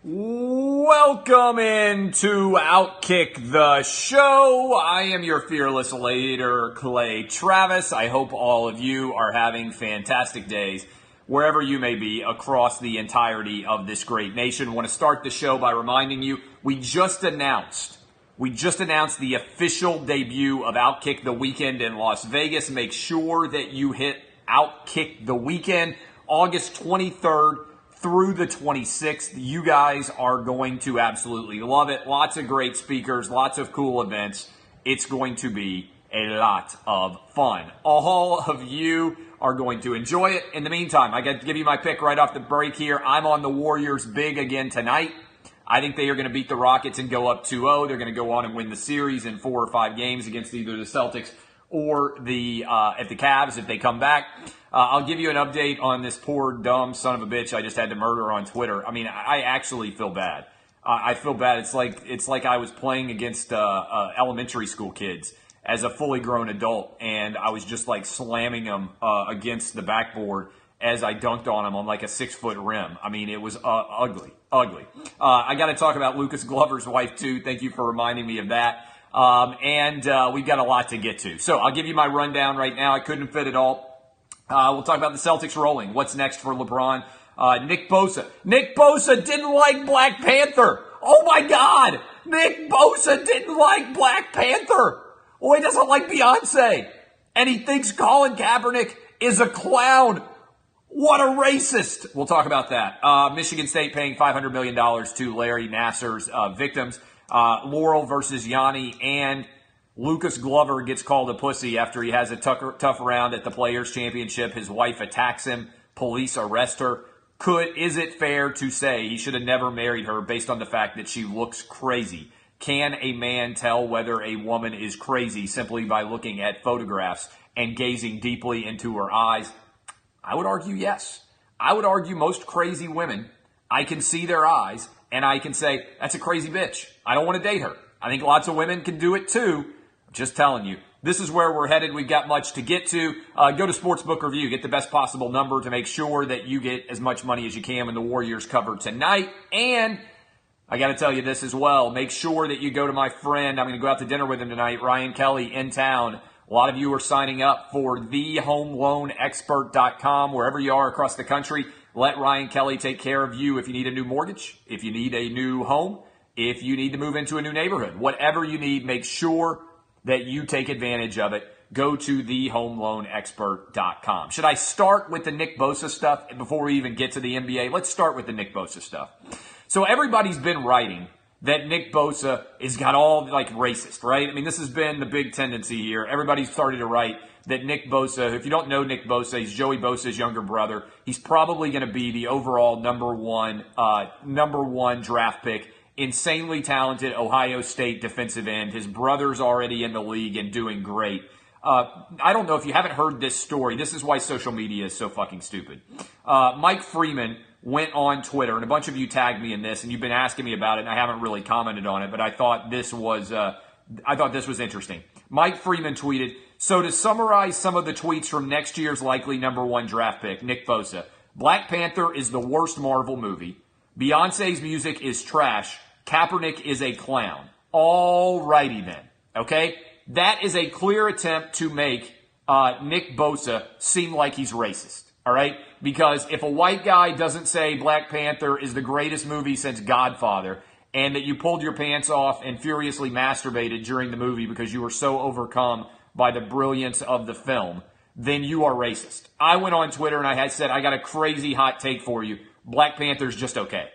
Welcome into Outkick the Show. I am your fearless leader, Clay Travis. I hope all of you are having fantastic days wherever you may be across the entirety of this great nation. I want to start the show by reminding you we just announced the official debut of Outkick the Weekend in Las Vegas. Make sure that you hit Outkick the Weekend August 23rd through the 26th. You guys are going to absolutely love it. Lots of great speakers, lots of cool events. It's going to be a lot of fun. All of you are going to enjoy it. In the meantime, I got to give you my pick right off the break here. I'm on the Warriors big again tonight. I think they are going to beat the Rockets and go up 2-0. They're going to go on and win the series in 4 or 5 games against either the Celtics or the Cavs if they come back. I'll give you an update on this poor, dumb son of a bitch I just had to murder on Twitter. I mean, I actually feel bad. I feel bad. It's like I was playing against elementary school kids as a fully grown adult, and I was just like slamming them against the backboard as I dunked on them on like a 6-foot rim. I mean, it was ugly. I got to talk about Lucas Glover's wife too. Thank you for reminding me of that. We've got a lot to get to. So I'll give you my rundown right now. I couldn't fit it all. We'll talk about the Celtics rolling. What's next for LeBron? Nick Bosa. Nick Bosa didn't like Black Panther. Oh my God. Nick Bosa didn't like Black Panther. Oh, he doesn't like Beyonce. And he thinks Colin Kaepernick is a clown. What a racist. We'll talk about that. Michigan State paying $500 million to Larry Nassar's victims. Laurel versus Yannni, and Lucas Glover gets called a pussy after he has a tough round at the Players' Championship. His wife attacks him. Police arrest her. Is it fair to say he should have never married her based on the fact that she looks crazy? Can a man tell whether a woman is crazy simply by looking at photographs and gazing deeply into her eyes? I would argue yes. I would argue most crazy women, I can see their eyes and I can say, that's a crazy bitch. I don't want to date her. I think lots of women can do it too. Just telling you, this is where we're headed. We've got much to get to. Go to Sportsbook Review. Get the best possible number to make sure that you get as much money as you can when the Warriors cover tonight. And I got to tell you this as well. Make sure that you go to my friend. I'm going to go out to dinner with him tonight, Ryan Kelly, in town. A lot of you are signing up for thehomeloanexpert.com. Wherever you are across the country, let Ryan Kelly take care of you if you need a new mortgage, if you need a new home, if you need to move into a new neighborhood. Whatever you need, make sure that you take advantage of it. Go to thehomeloanexpert.com. Should I start with the Nick Bosa stuff before we even get to the NBA? Let's start with the Nick Bosa stuff. So everybody's been writing that Nick Bosa is got all like racist, right? I mean, this has been the big tendency here. Everybody's started to write that Nick Bosa, if you don't know Nick Bosa, he's Joey Bosa's younger brother. He's probably going to be the overall number one draft pick. Insanely talented Ohio State defensive end. His brother's already in the league and doing great. I don't know if you haven't heard this story. This is why social media is so fucking stupid. Mike Freeman went on Twitter, and a bunch of you tagged me in this, and you've been asking me about it, and I haven't really commented on it, but I thought this was interesting. Mike Freeman tweeted, so to summarize some of the tweets from next year's likely number 1 draft pick, Nick Bosa, Black Panther is the worst Marvel movie. Beyonce's music is trash. Kaepernick is a clown. All righty then. Okay? That is a clear attempt to make Nick Bosa seem like he's racist. All right? Because if a white guy doesn't say Black Panther is the greatest movie since Godfather, and that you pulled your pants off and furiously masturbated during the movie because you were so overcome by the brilliance of the film, then you are racist. I went on Twitter and I had said, I got a crazy hot take for you. Black Panther's just okay.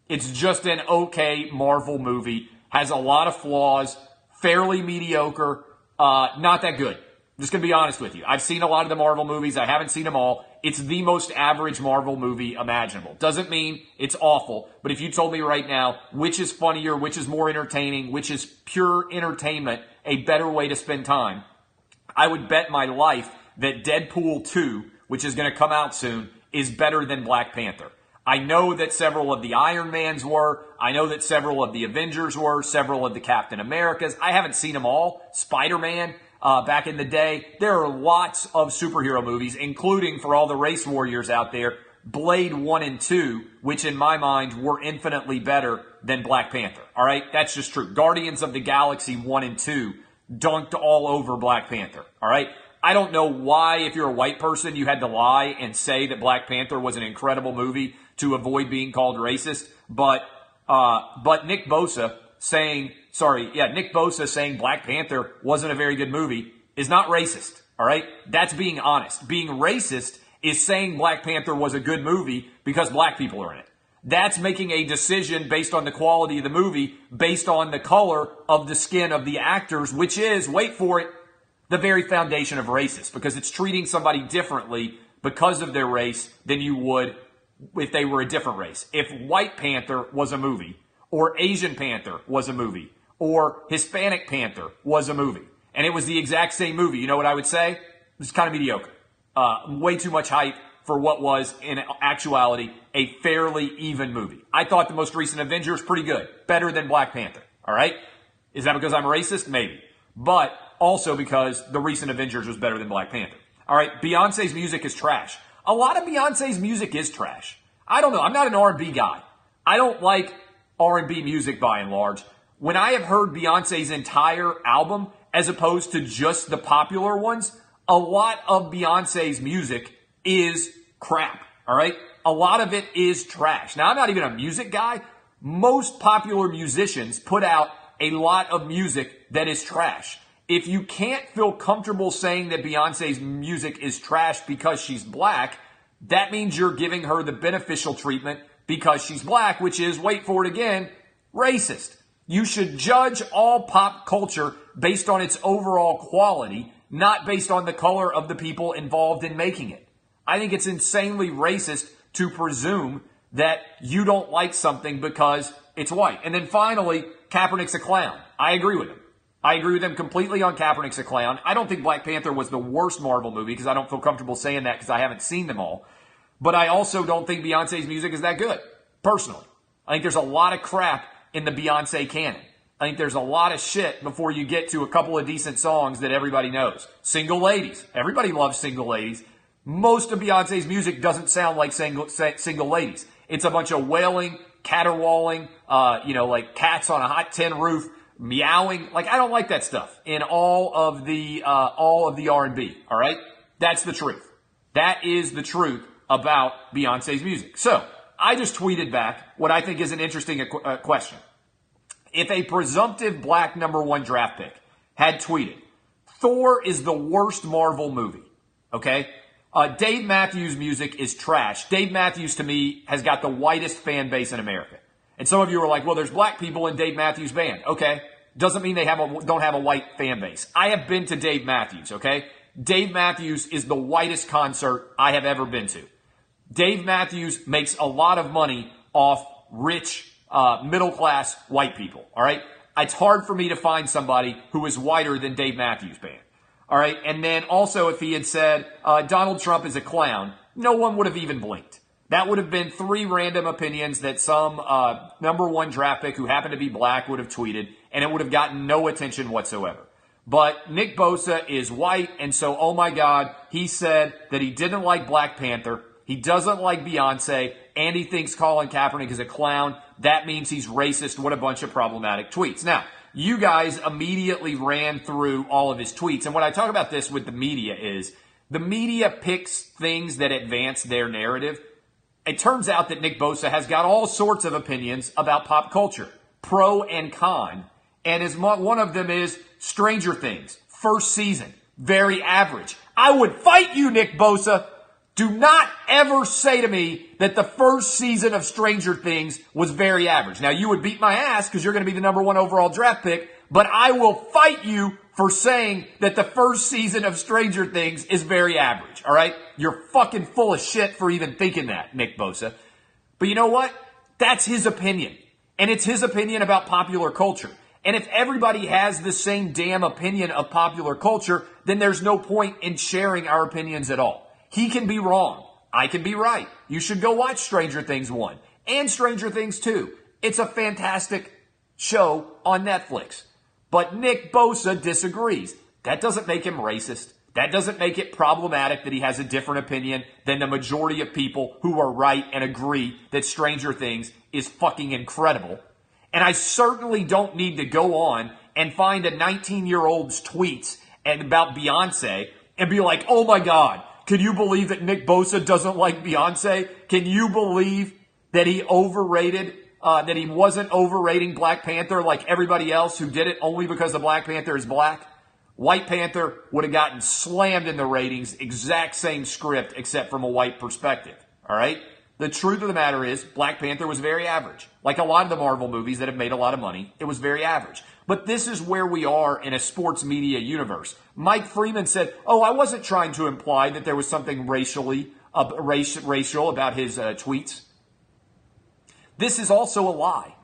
It's just an okay Marvel movie. Has a lot of flaws. Fairly mediocre. Not that good. I'm just going to be honest with you. I've seen a lot of the Marvel movies. I haven't seen them all. It's the most average Marvel movie imaginable. Doesn't mean it's awful. But if you told me right now which is funnier, which is more entertaining, which is pure entertainment, a better way to spend time, I would bet my life that Deadpool 2, which is going to come out soon, is better than Black Panther. I know that several of the Iron Mans were. I know that several of the Avengers were. Several of the Captain Americas. I haven't seen them all. Spider-Man, back in the day. There are lots of superhero movies, including, for all the race warriors out there, Blade 1 and 2, which in my mind were infinitely better than Black Panther. All right? That's just true. Guardians of the Galaxy 1 and 2 dunked all over Black Panther. All right? I don't know why, if you're a white person, you had to lie and say that Black Panther was an incredible movie to avoid being called racist, but Nick Bosa saying Black Panther wasn't a very good movie is not racist, all right? That's being honest. Being racist is saying Black Panther was a good movie because black people are in it. That's making a decision based on the quality of the movie, based on the color of the skin of the actors, which is, wait for it, the very foundation of racist, because it's treating somebody differently because of their race than you would if they were a different race. If White Panther was a movie, or Asian Panther was a movie, or Hispanic Panther was a movie, and it was the exact same movie, you know what I would say? It was kind of mediocre. Way too much hype for what was, in actuality, a fairly even movie. I thought the most recent Avengers pretty good. Better than Black Panther. All right? Is that because I'm racist? Maybe. But also because the recent Avengers was better than Black Panther. All right? Beyonce's music is trash. A lot of Beyonce's music is trash. I don't know. I'm not an R&B guy. I don't like R&B music by and large. When I have heard Beyonce's entire album, as opposed to just the popular ones, a lot of Beyonce's music is crap, all right? A lot of it is trash. Now, I'm not even a music guy. Most popular musicians put out a lot of music that is trash. If you can't feel comfortable saying that Beyonce's music is trash because she's black, that means you're giving her the beneficial treatment because she's black, which is, wait for it again, racist. You should judge all pop culture based on its overall quality, not based on the color of the people involved in making it. I think it's insanely racist to presume that you don't like something because it's white. And then finally, Kaepernick's a clown. I agree with him. I agree with him completely on Kaepernick's a clown. I don't think Black Panther was the worst Marvel movie because I don't feel comfortable saying that because I haven't seen them all. But I also don't think Beyonce's music is that good, personally. I think there's a lot of crap in the Beyonce canon. I think there's a lot of shit before you get to a couple of decent songs that everybody knows. Single Ladies. Everybody loves Single Ladies. Most of Beyonce's music doesn't sound like Single Ladies. It's a bunch of wailing, caterwauling, like cats on a hot tin roof, meowing. Like, I don't like that stuff in all of the R&B. All right? That's the truth. That is the truth about Beyonce's music. So, I just tweeted back what I think is an interesting question. If a presumptive black #1 draft pick had tweeted, Thor is the worst Marvel movie, okay? Dave Matthews' music is trash. Dave Matthews, to me, has got the whitest fan base in America. And some of you are like, well, there's black people in Dave Matthews' band. Okay. Doesn't mean they don't have a white fan base. I have been to Dave Matthews, okay? Dave Matthews is the whitest concert I have ever been to. Dave Matthews makes a lot of money off rich, middle-class white people, all right? It's hard for me to find somebody who is whiter than Dave Matthews' band, all right? And then also if he had said, Donald Trump is a clown, no one would have even blinked. That would have been 3 random opinions that some #1 draft pick who happened to be black would have tweeted, and it would have gotten no attention whatsoever. But Nick Bosa is white, and so, oh my God, he said that he didn't like Black Panther, he doesn't like Beyonce, and he thinks Colin Kaepernick is a clown. That means he's racist. What a bunch of problematic tweets. Now, you guys immediately ran through all of his tweets, and when I talk about this with the media is, the media picks things that advance their narrative. It turns out that Nick Bosa has got all sorts of opinions about pop culture, pro and con, and one of them is Stranger Things, first season, very average. I would fight you, Nick Bosa. Do not ever say to me that the first season of Stranger Things was very average. Now, you would beat my ass because you're going to be the #1 overall draft pick, but I will fight you for saying that the first season of Stranger Things is very average, all right? You're fucking full of shit for even thinking that, Nick Bosa. But you know what? That's his opinion. And it's his opinion about popular culture. And if everybody has the same damn opinion of popular culture, then there's no point in sharing our opinions at all. He can be wrong. I can be right. You should go watch Stranger Things 1 and Stranger Things 2. It's a fantastic show on Netflix. But Nick Bosa disagrees. That doesn't make him racist. That doesn't make it problematic that he has a different opinion than the majority of people who are right and agree that Stranger Things is fucking incredible. And I certainly don't need to go on and find a 19-year-old's tweets about Beyonce and be like, oh my God, can you believe that Nick Bosa doesn't like Beyonce? Can you believe that he that he wasn't overrating Black Panther like everybody else who did it only because the Black Panther is black? White Panther would have gotten slammed in the ratings, exact same script, except from a white perspective. All right? The truth of the matter is, Black Panther was very average. Like a lot of the Marvel movies that have made a lot of money, it was very average. But this is where we are in a sports media universe. Mike Freeman said, oh, I wasn't trying to imply that there was something racial about his tweets. This is also a lie.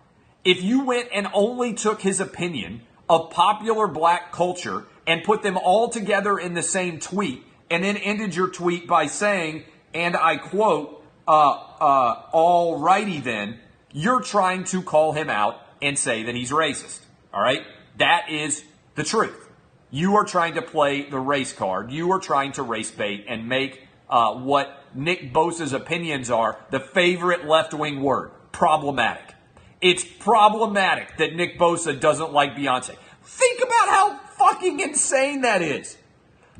If you went and only took his opinion of popular black culture and put them all together in the same tweet, and then ended your tweet by saying, and I quote, all righty then, you're trying to call him out and say that he's racist. All right? That is the truth. You are trying to play the race card. You are trying to race bait and make what Nick Bosa's opinions are the favorite left-wing word, problematic. It's problematic that Nick Bosa doesn't like Beyonce. Think about how fucking insane that is.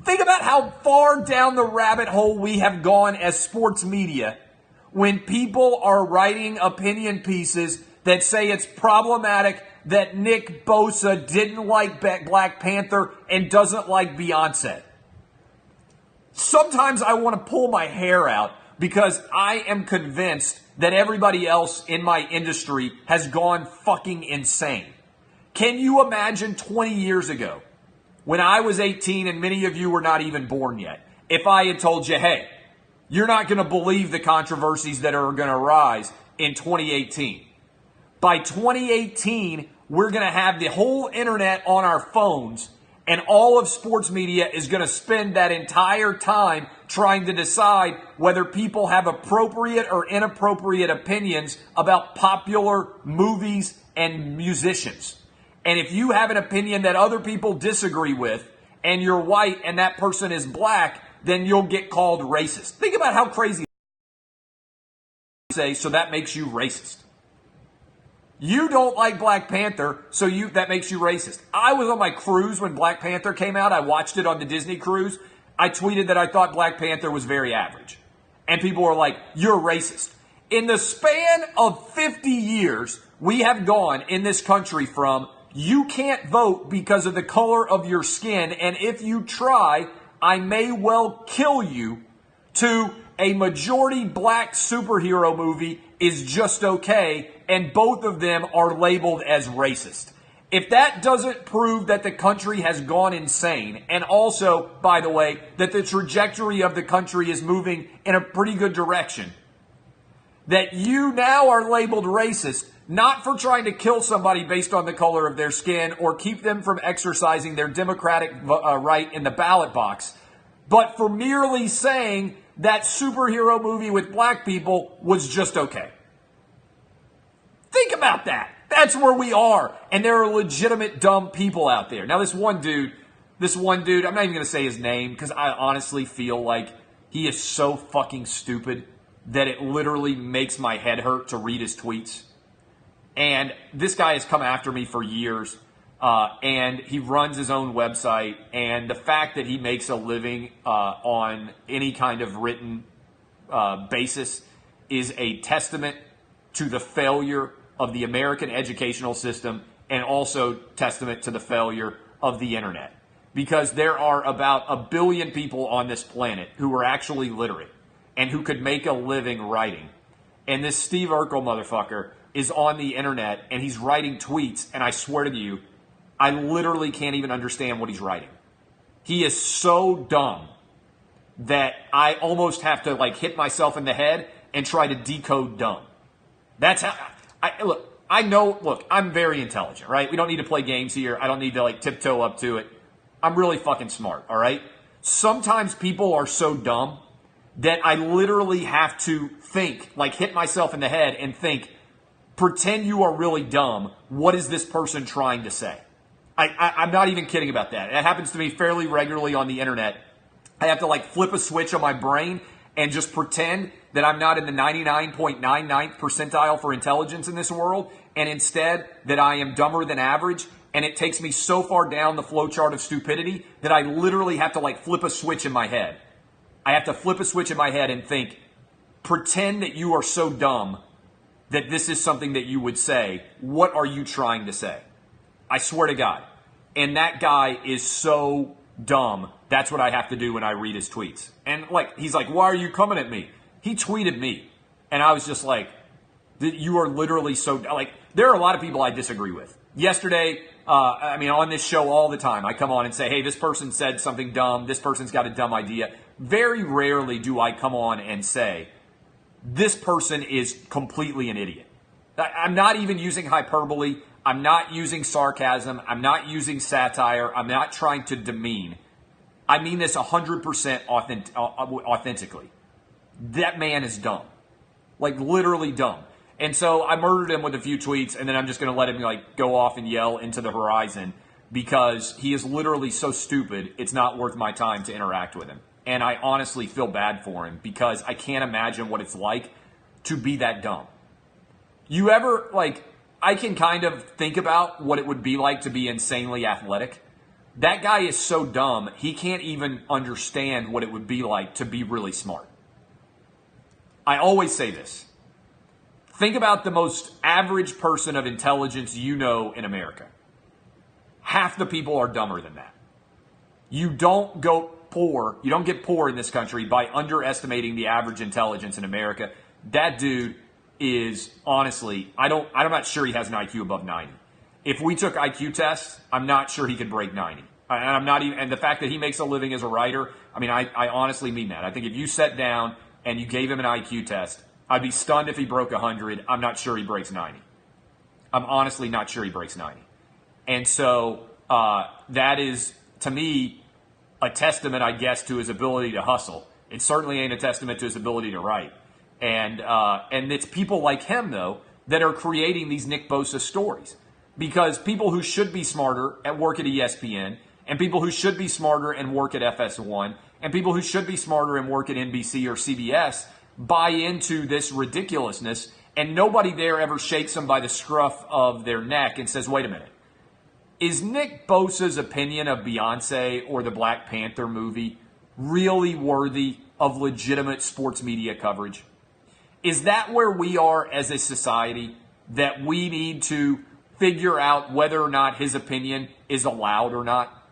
Think about how far down the rabbit hole we have gone as sports media when people are writing opinion pieces that say it's problematic that Nick Bosa didn't like Black Panther and doesn't like Beyonce. Sometimes I want to pull my hair out because I am convinced that everybody else in my industry has gone fucking insane. Can you imagine 20 years ago, when I was 18 and many of you were not even born yet, if I had told you, hey, you're not going to believe the controversies that are going to arise in 2018. By 2018, we're going to have the whole internet on our phones, and all of sports media is going to spend that entire time trying to decide whether people have appropriate or inappropriate opinions about popular movies and musicians. And if you have an opinion that other people disagree with, and you're white and that person is black, then you'll get called racist. Think about how crazy say, so that makes you racist. You don't like Black Panther, so that makes you racist. I was on my cruise when Black Panther came out. I watched it on the Disney cruise. I tweeted that I thought Black Panther was very average. And people were like, you're racist. In the span of 50 years, we have gone in this country from you can't vote because of the color of your skin, and if you try, I may well kill you, to a majority black superhero movie is just okay, and both of them are labeled as racist. If that doesn't prove that the country has gone insane, and also, by the way, that the trajectory of the country is moving in a pretty good direction, that you now are labeled racist, not for trying to kill somebody based on the color of their skin or keep them from exercising their democratic right in the ballot box, but for merely saying that superhero movie with black people was just okay. Think about that. That's where we are. And there are legitimate dumb people out there. Now, this one dude, I'm not even going to say his name because I honestly feel like he is so fucking stupid that it literally makes my head hurt to read his tweets. And this guy has come after me for years, and he runs his own website. And the fact that he makes a living on any kind of written basis is a testament to the failure of the American educational system, and also testament to the failure of the internet. Because there are about 1 billion people on this planet who are actually literate and who could make a living writing. And this Steve Urkel motherfucker is on the internet and he's writing tweets, and I swear to you, I literally can't even understand what he's writing. He is so dumb that I almost have to hit myself in the head and try to decode dumb. That's how I'm very intelligent, right? We don't need to play games here. I don't need to tiptoe up to it. I'm really fucking smart, all right? Sometimes people are so dumb that I literally have to think, hit myself in the head and think, pretend you are really dumb. What is this person trying to say? I'm not even kidding about that. It happens to me fairly regularly on the internet. I have to like flip a switch on my brain and just pretend that I'm not in the 99.99th percentile for intelligence in this world, and instead that I am dumber than average, and it takes me so far down the flowchart of stupidity that I literally have to like flip a switch in my head. I have to flip a switch in my head and think, pretend that you are so dumb that this is something that you would say. What are you trying to say? I swear to God. And that guy is so dumb. That's what I have to do when I read his tweets. And like, he's like, why are you coming at me? He tweeted me. And I was just like, you are literally so, like, there are a lot of people I disagree with. Yesterday, on this show all the time, I come on and say, hey, this person said something dumb. This person's got a dumb idea. Very rarely do I come on and say, this person is completely an idiot. I'm not even using hyperbole. I'm not using sarcasm. I'm not using satire. I'm not trying to demean. I mean this 100% authentically. That man is dumb. Like, literally dumb. And so I murdered him with a few tweets, and then I'm just going to let him like go off and yell into the horizon because he is literally so stupid, it's not worth my time to interact with him. And I honestly feel bad for him because I can't imagine what it's like to be that dumb. You ever, like, I can kind of think about what it would be like to be insanely athletic. That guy is so dumb, he can't even understand what it would be like to be really smart. I always say this. Think about the most average person of intelligence you know in America. Half the people are dumber than that. You don't get poor in this country by underestimating the average intelligence in America. That dude is, honestly, I'm not sure he has an IQ above 90. If we took IQ tests, I'm not sure he could break 90. And the fact that he makes a living as a writer, I honestly mean that. I think if you sat down and you gave him an IQ test, I'd be stunned if he broke 100. I'm not sure he breaks 90. I'm honestly not sure he breaks 90. And so that is, to me, a testament, I guess, to his ability to hustle. It certainly ain't a testament to his ability to write. And it's people like him, though, that are creating these Nick Bosa stories. Because people who should be smarter and work at ESPN, and people who should be smarter and work at FS1, and people who should be smarter and work at NBC or CBS buy into this ridiculousness, and nobody there ever shakes them by the scruff of their neck and says, wait a minute. Is Nick Bosa's opinion of Beyonce or the Black Panther movie really worthy of legitimate sports media coverage? Is that where we are as a society, that we need to figure out whether or not his opinion is allowed or not?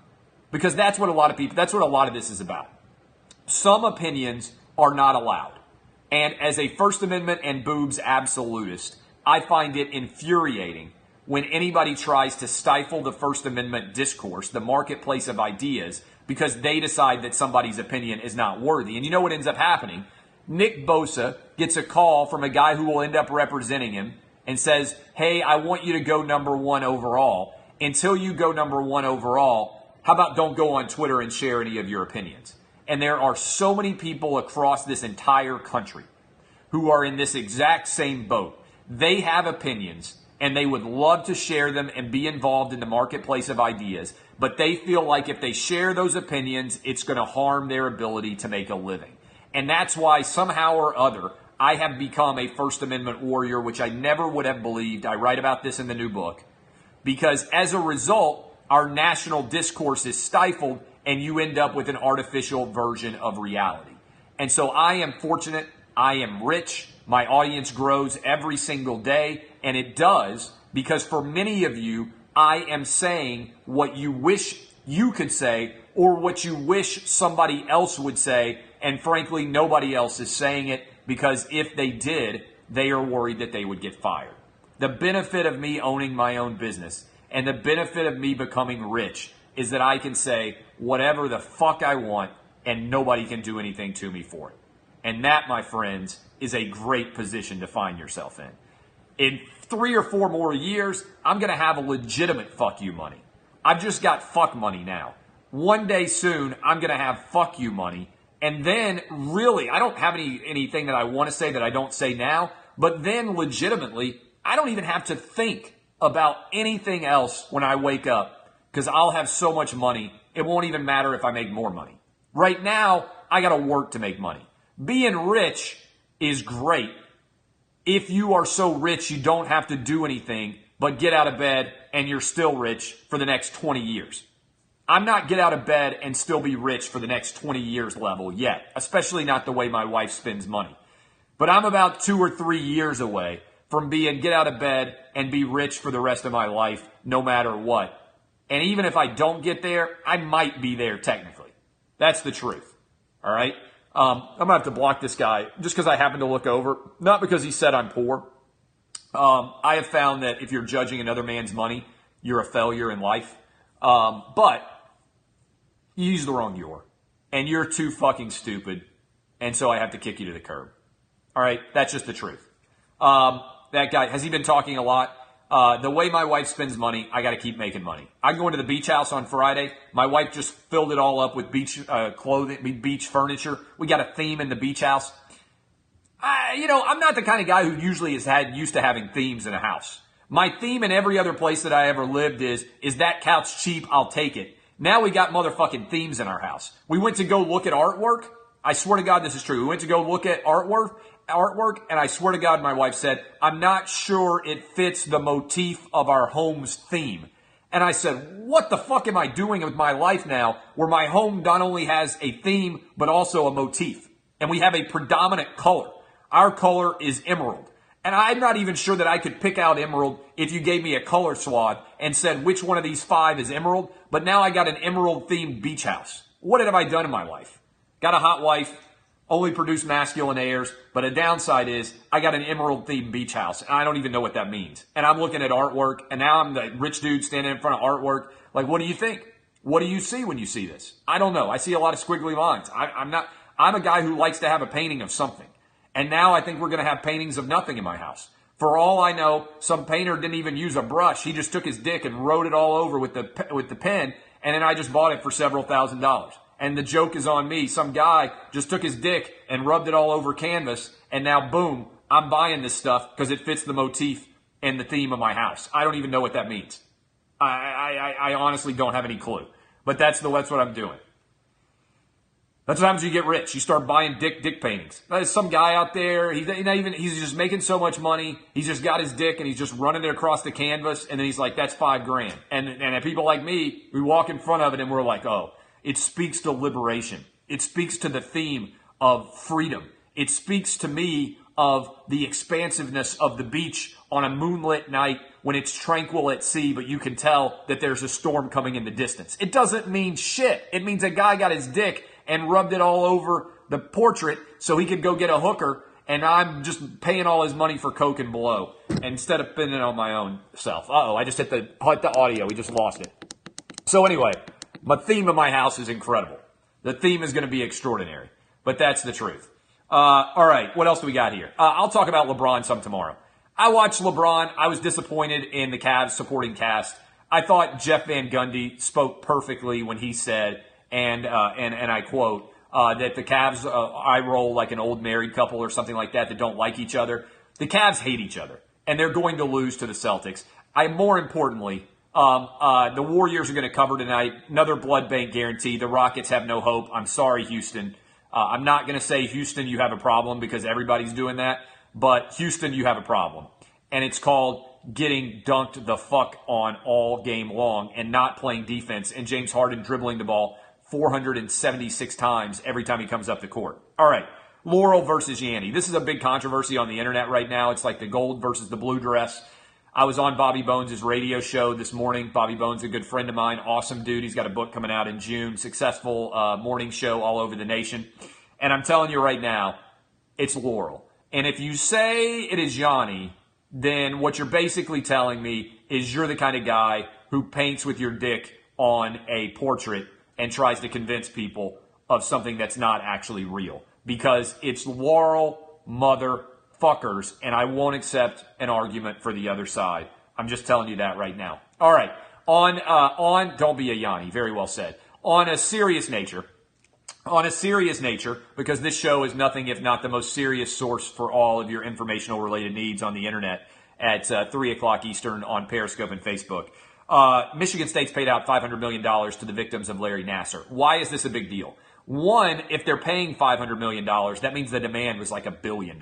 Because that's what a lot of this is about. Some opinions are not allowed. And as a First Amendment and boobs absolutist, I find it infuriating when anybody tries to stifle the First Amendment discourse, the marketplace of ideas, because they decide that somebody's opinion is not worthy. And you know what ends up happening? Nick Bosa gets a call from a guy who will end up representing him and says, hey, I want you to go number one overall. Until you go number one overall, how about don't go on Twitter and share any of your opinions? And there are so many people across this entire country who are in this exact same boat. They have opinions, and they would love to share them and be involved in the marketplace of ideas, but they feel like if they share those opinions, it's going to harm their ability to make a living. And that's why somehow or other, I have become a First Amendment warrior, which I never would have believed. I write about this in the new book. Because as a result, our national discourse is stifled, and you end up with an artificial version of reality. And so I am fortunate. I am rich. My audience grows every single day, and it does because for many of you, I am saying what you wish you could say or what you wish somebody else would say, and frankly, nobody else is saying it because if they did, they are worried that they would get fired. The benefit of me owning my own business and the benefit of me becoming rich is that I can say whatever the fuck I want and nobody can do anything to me for it. And that, my friends, is a great position to find yourself in. In 3 or 4 more years, I'm going to have a legitimate fuck you money. I've just got fuck money now. One day soon, I'm going to have fuck you money. And then, really, I don't have anything that I want to say that I don't say now. But then, legitimately, I don't even have to think about anything else when I wake up because I'll have so much money, it won't even matter if I make more money. Right now, I got to work to make money. Being rich is great if you are so rich you don't have to do anything but get out of bed and you're still rich for the next 20 years. I'm not get out of bed and still be rich for the next 20 years level yet, especially not the way my wife spends money. But I'm about 2 or 3 years away from being get out of bed and be rich for the rest of my life, no matter what. And even if I don't get there, I might be there technically. That's the truth. All right? I'm going to have to block this guy just because I happen to look over, not because he said I'm poor. I have found that if you're judging another man's money, you're a failure in life. But you use the wrong "you're," and you're too fucking stupid, and so I have to kick you to the curb. All right? That's just the truth. That guy, has he been talking a lot? The way my wife spends money, I got to keep making money. I go into the beach house on Friday. My wife just filled it all up with beach clothing, beach furniture. We got a theme in the beach house. I'm not the kind of guy who usually is used to having themes in a house. My theme in every other place that I ever lived is that couch cheap? I'll take it. Now we got motherfucking themes in our house. We went to go look at artwork. I swear to God, this is true. We went to go look at artwork, and I swear to God, my wife said, I'm not sure it fits the motif of our home's theme. And I said, what the fuck am I doing with my life now where my home not only has a theme, but also a motif? And we have a predominant color. Our color is emerald. And I'm not even sure that I could pick out emerald if you gave me a color swatch and said which one of these 5 is emerald. But now I got an emerald-themed beach house. What have I done in my life? Got a hot wife, only produce masculine heirs, but a downside is I got an emerald-themed beach house, and I don't even know what that means. And I'm looking at artwork, and now I'm the rich dude standing in front of artwork. Like, what do you think? What do you see when you see this? I don't know. I see a lot of squiggly lines. I'm a guy who likes to have a painting of something. And now I think we're going to have paintings of nothing in my house. For all I know, some painter didn't even use a brush. He just took his dick and wrote it all over with the pen, and then I just bought it for several $1,000s. And the joke is on me. Some guy just took his dick and rubbed it all over canvas, and now, boom, I'm buying this stuff because it fits the motif and the theme of my house. I don't even know what that means. I honestly don't have any clue. But that's what I'm doing. That's what happens when you get rich. You start buying dick paintings. There's some guy out there, he's just making so much money, he's just got his dick and he's just running it across the canvas, and then he's like, that's $5,000. And people like me, we walk in front of it and we're like, oh, it speaks to liberation. It speaks to the theme of freedom. It speaks to me of the expansiveness of the beach on a moonlit night when it's tranquil at sea, but you can tell that there's a storm coming in the distance. It doesn't mean shit. It means a guy got his dick and rubbed it all over the portrait so he could go get a hooker, and I'm just paying all his money for coke and blow instead of spending it on my own self. Uh-oh, I just hit the audio. We just lost it. So anyway, the theme of my house is incredible. The theme is going to be extraordinary, but that's the truth. All right, what else do we got here? I'll talk about LeBron some tomorrow. I watched LeBron. I was disappointed in the Cavs supporting cast. I thought Jeff Van Gundy spoke perfectly when he said, and I quote, that the Cavs eye roll like an old married couple or something like that don't like each other. The Cavs hate each other, and they're going to lose to the Celtics. More importantly, the Warriors are going to cover tonight. Another blood bank guarantee. The Rockets have no hope. I'm sorry, Houston. I'm not going to say, Houston, you have a problem, because everybody's doing that. But Houston, you have a problem. And it's called getting dunked the fuck on all game long and not playing defense, and James Harden dribbling the ball 476 times every time he comes up the court. All right, Laurel versus Yannni. This is a big controversy on the internet right now. It's like the gold versus the blue dress. I was on Bobby Bones' radio show this morning. Bobby Bones, a good friend of mine, awesome dude. He's got a book coming out in June, successful morning show all over the nation. And I'm telling you right now, it's Laurel. And if you say it is Yannni, then what you're basically telling me is you're the kind of guy who paints with your dick on a portrait and tries to convince people of something that's not actually real. Because it's Laurel motherfuckers, and I won't accept an argument for the other side. I'm just telling you that right now. All right, on don't be a Yannni, very well said. On a serious nature, because this show is nothing if not the most serious source for all of your informational related needs on the internet at 3 o'clock Eastern on Periscope and Facebook. Michigan State's paid out $500 million to the victims of Larry Nassar. Why is this a big deal? One, if they're paying $500 million, that means the demand was like $1 billion.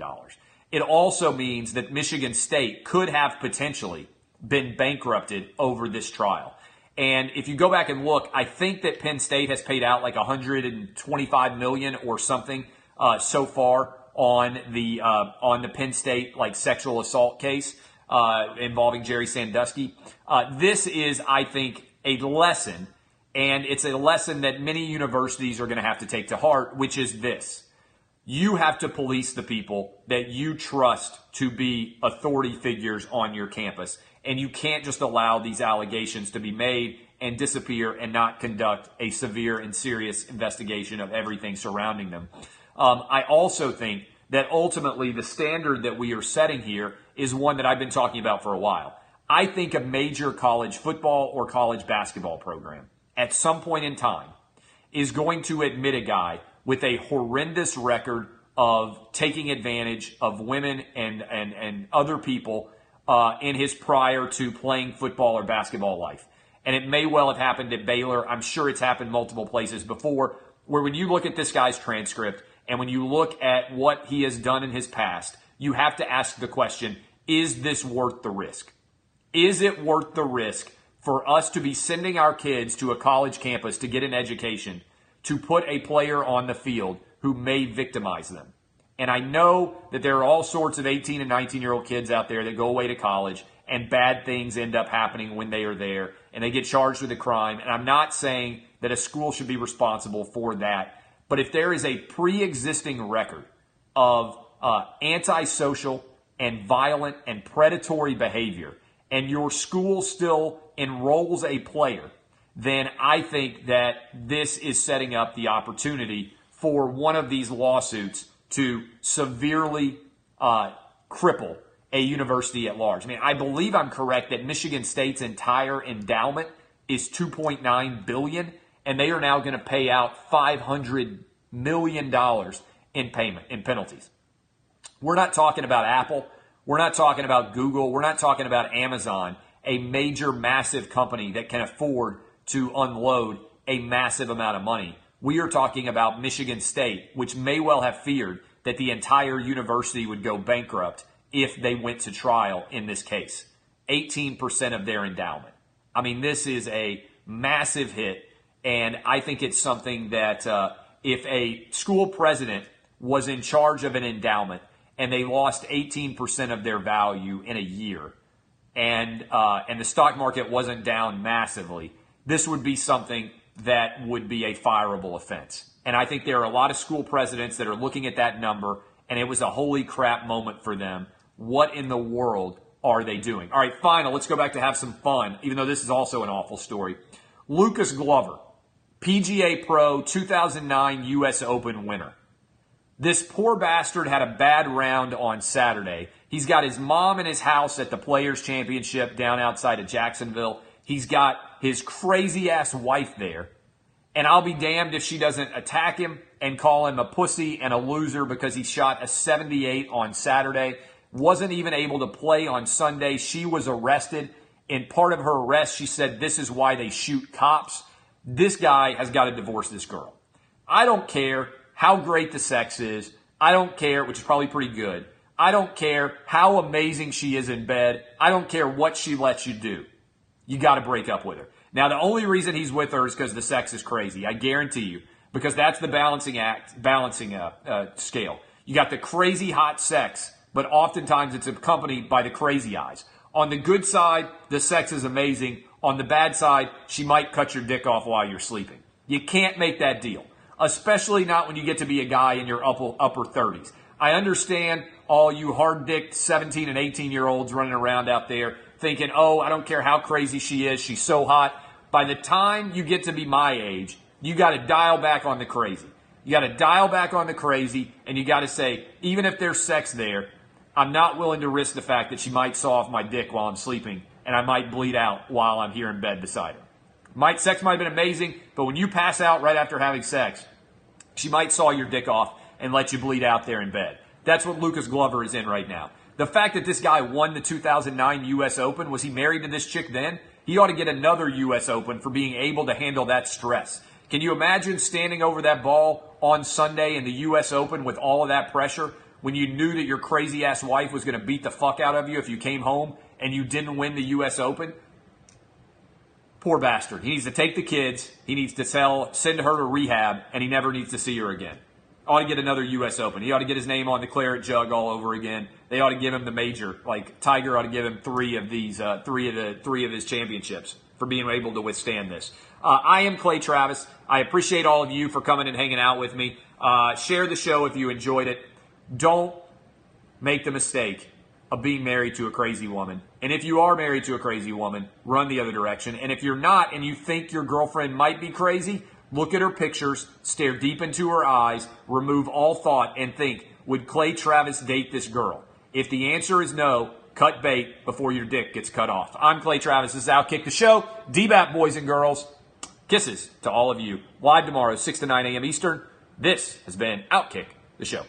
It also means that Michigan State could have potentially been bankrupted over this trial. And if you go back and look, I think that Penn State has paid out like $125 million or something so far on the Penn State like sexual assault case involving Jerry Sandusky. This is, I think, a lesson, and it's a lesson that many universities are going to have to take to heart, which is this. You have to police the people that you trust to be authority figures on your campus. And you can't just allow these allegations to be made and disappear and not conduct a severe and serious investigation of everything surrounding them. I also think that ultimately the standard that we are setting here is one that I've been talking about for a while. I think a major college football or college basketball program at some point in time is going to admit a guy with a horrendous record of taking advantage of women and other people in his prior to playing football or basketball life. And it may well have happened at Baylor. I'm sure it's happened multiple places before, where when you look at this guy's transcript and when you look at what he has done in his past, you have to ask the question, is this worth the risk? Is it worth the risk for us to be sending our kids to a college campus to get an education, to put a player on the field who may victimize them? And I know that there are all sorts of 18 and 19-year-old kids out there that go away to college and bad things end up happening when they are there and they get charged with a crime. And I'm not saying that a school should be responsible for that. But if there is a pre-existing record of antisocial and violent and predatory behavior and your school still enrolls a player, then I think that this is setting up the opportunity for one of these lawsuits to severely cripple a university at large. I mean, I believe I'm correct that Michigan State's entire endowment is $2.9 billion, and they are now going to pay out $500 million in penalties. We're not talking about Apple. We're not talking about Google. We're not talking about Amazon, a major, massive company that can afford to unload a massive amount of money. We are talking about Michigan State, which may well have feared that the entire university would go bankrupt if they went to trial in this case. 18% of their endowment. I mean, this is a massive hit, and I think it's something that if a school president was in charge of an endowment and they lost 18% of their value in a year, and the stock market wasn't down massively, this would be something that would be a fireable offense. And I think there are a lot of school presidents that are looking at that number, and it was a holy crap moment for them. What in the world are they doing? All right, final. Let's go back to have some fun, even though this is also an awful story. Lucas Glover, PGA Pro 2009 U.S. Open winner. This poor bastard had a bad round on Saturday. He's got his mom in his house at the Players' Championship down outside of Jacksonville. He's got his crazy-ass wife there. And I'll be damned if she doesn't attack him and call him a pussy and a loser because he shot a 78 on Saturday. Wasn't even able to play on Sunday. She was arrested. In part of her arrest, she said this is why they shoot cops. This guy has got to divorce this girl. I don't care how great the sex is. I don't care, which is probably pretty good. I don't care how amazing she is in bed. I don't care what she lets you do. You got to break up with her. Now, the only reason he's with her is because the sex is crazy. I guarantee you, because that's the balancing scale. You got the crazy hot sex, but oftentimes it's accompanied by the crazy eyes. On the good side, the sex is amazing. On the bad side, she might cut your dick off while you're sleeping. You can't make that deal, especially not when you get to be a guy in your upper 30s. I understand all you hard-dicked 17 and 18-year-olds running around out there thinking, oh, I don't care how crazy she is, she's so hot. By the time you get to be my age, you got to dial back on the crazy. You got to dial back on the crazy, and you got to say, even if there's sex there, I'm not willing to risk the fact that she might saw off my dick while I'm sleeping, and I might bleed out while I'm here in bed beside her. Sex might have been amazing, but when you pass out right after having sex, she might saw your dick off and let you bleed out there in bed. That's what Lucas Glover is in right now. The fact that this guy won the 2009 U.S. Open, was he married to this chick then? He ought to get another U.S. Open for being able to handle that stress. Can you imagine standing over that ball on Sunday in the U.S. Open with all of that pressure when you knew that your crazy-ass wife was going to beat the fuck out of you if you came home and you didn't win the U.S. Open? Poor bastard. He needs to take the kids. He needs to send her to rehab, and he never needs to see her again. Ought to get another U.S. Open. He ought to get his name on the claret jug all over again. They ought to give him the major. Like Tiger ought to give him three of his championships for being able to withstand this. I am Clay Travis. I appreciate all of you for coming and hanging out with me. Share the show if you enjoyed it. Don't make the mistake of being married to a crazy woman. And if you are married to a crazy woman, run the other direction. And if you're not and you think your girlfriend might be crazy, look at her pictures, stare deep into her eyes, remove all thought, and think, would Clay Travis date this girl? If the answer is no, cut bait before your dick gets cut off. I'm Clay Travis. This is Outkick the Show. DBAP, boys and girls. Kisses to all of you. Live tomorrow, 6 to 9 a.m. Eastern. This has been Outkick the Show.